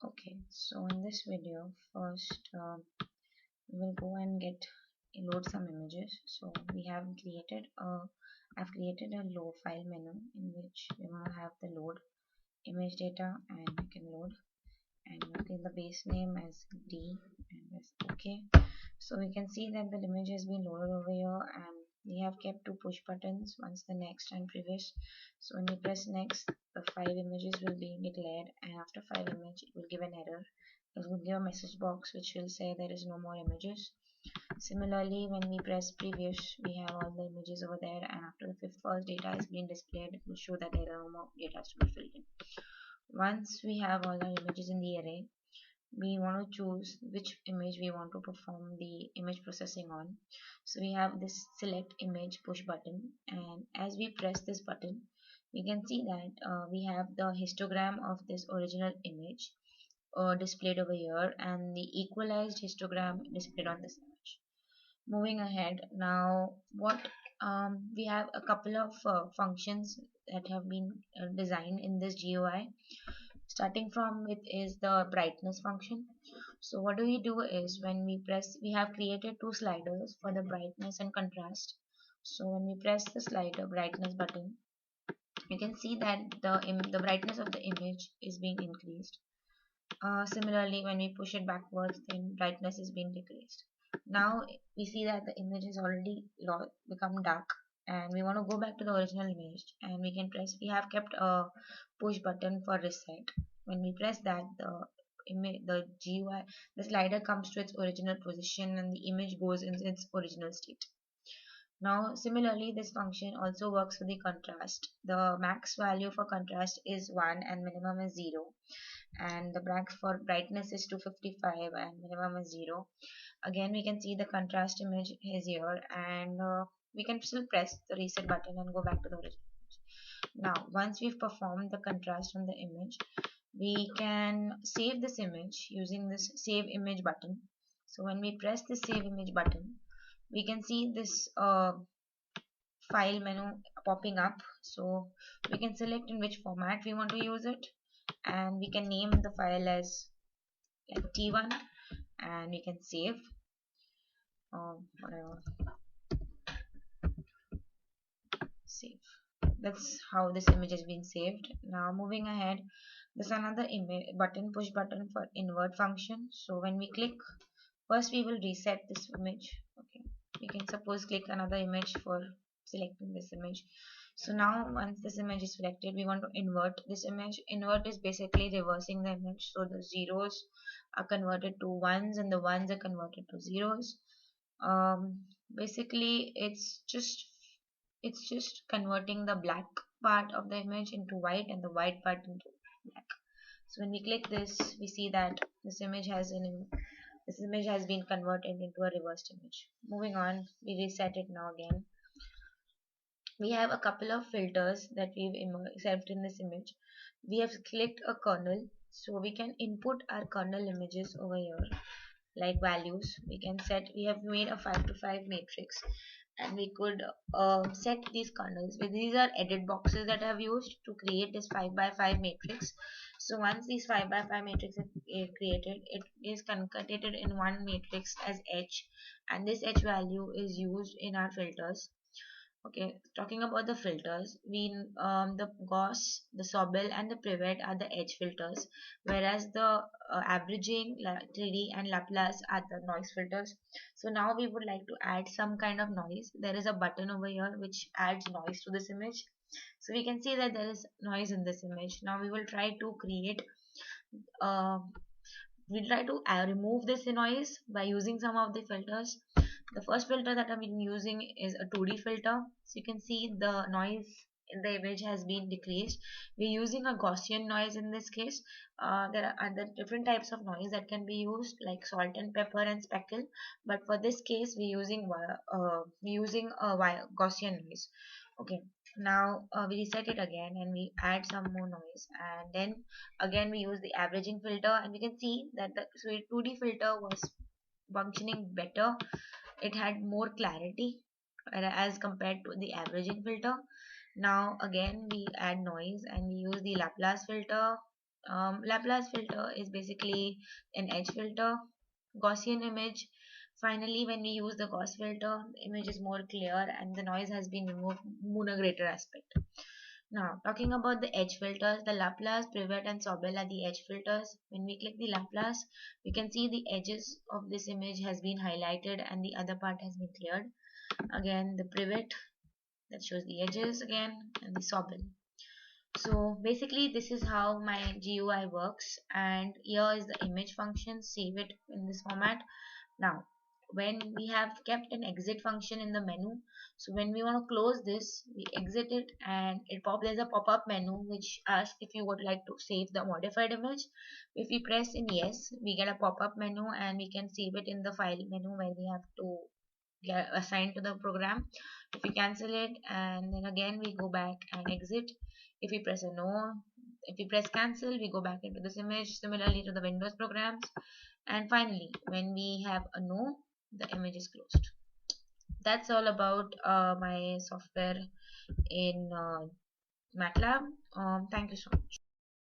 Okay, so in this video, first we'll go and load some images. So I've created a load file menu in which we want to have the load image data, and we can load, and okay, the base name as D, and that's okay. So we can see that the image has been loaded over here, and we have kept two push buttons, once the next and previous. So when we press next, the 5 images will be declared, and after 5 images it will give an error. It will give a message box which will say there is no more images. Similarly, when we press previous, we have all the images over there, and after the first data is being displayed, it will show that there are no more data to be filled in. Once we have all the images in the array, we want to choose which image we want to perform the image processing on. So we have this select image push button, and as we press this button, we can see that we have the histogram of this original image displayed over here, and the equalized histogram displayed on this image. Moving ahead, now what we have a couple of functions that have been designed in this GUI. Starting from it is the brightness function. So what do we do is, when we press, we have created two sliders for the brightness and contrast. So when we press the slider brightness button, you can see that the brightness of the image is being increased. Similarly, when we push it backwards, then brightness is being decreased. Now we see that the image is already become dark, and we want to go back to the original image, and we can press, we have kept a push button for reset. When we press that, the GUI, the slider comes to its original position, and the image goes in its original state. Now similarly, this function also works for the contrast. The max value for contrast is 1 and minimum is 0, and the max for brightness is 255 and minimum is 0. Again, we can see the contrast image is here, and we can still press the reset button and go back to the original image. Now once we've performed the contrast on the image, we can save this image using this save image button. So when we press the save image button, we can see this file menu popping up. So we can select in which format we want to use it, and we can name the file as like T1, and we can save whatever, save. That's how this image has been saved. Now moving ahead, there's another image button, push button for invert function. So when we click, first we will reset this image. Okay, we can suppose click another image for selecting this image. So now once this image is selected, we want to invert this image. Invert is basically reversing the image, so the zeros are converted to ones and the ones are converted to zeros. Basically it's just converting the black part of the image into white and the white part into black. So when we click this, we see that this image has been converted into a reversed image. Moving on, we reset it now again. We have a couple of filters that we've set in this image. We have clicked a kernel, so we can input our kernel images over here, like values. We have made a 5 to 5 matrix, and we could set these kernels. These are edit boxes that I've used to create this 5 by 5 matrix. So once these 5 by 5 matrix is created, it is concatenated in one matrix as H, and this H value is used in our filters. Okay, talking about the filters, the Gauss, the Sobel, and the Privet are the edge filters, whereas the averaging, 3D, and Laplace are the noise filters. So now we would like to add some kind of noise. There is a button over here which adds noise to this image. So we can see that there is noise in this image. Now we will try to uh, remove this noise by using some of the filters. The first filter that I've been using is a 2D filter. So you can see the noise in the image has been decreased. We're using a Gaussian noise in this case. There are other different types of noise that can be used, like salt and pepper and speckle, but for this case we're using a Gaussian noise. Okay, now we reset it again and we add some more noise, and then again we use the averaging filter, and we can see that the 2D filter was functioning better. It had more clarity as compared to the averaging filter. Now again we add noise and we use the Laplace filter. Laplace filter is basically an edge filter. Gaussian image, finally when we use the Gauss filter, the image is more clear and the noise has been removed moon a greater aspect. Now talking about the edge filters, the Laplace, Privet and Sobel are the edge filters. When we click the Laplace, we can see the edges of this image has been highlighted and the other part has been cleared. Again the Privet, that shows the edges again, and the Sobel. So basically this is how my GUI works, and here is the image function. Save it in this format. Now when we have kept an exit function in the menu, so when we want to close this, we exit it and there's a pop-up menu which asks if you would like to save the modified image. If we press in yes, we get a pop-up menu and we can save it in the file menu where we have to get assigned to the program. If we cancel it and then again we go back and exit, if we press a no, if we press cancel, we go back into this image, similarly to the Windows programs. And finally when we have a no, the image is closed. That's all about my software in MATLAB. Thank you so much.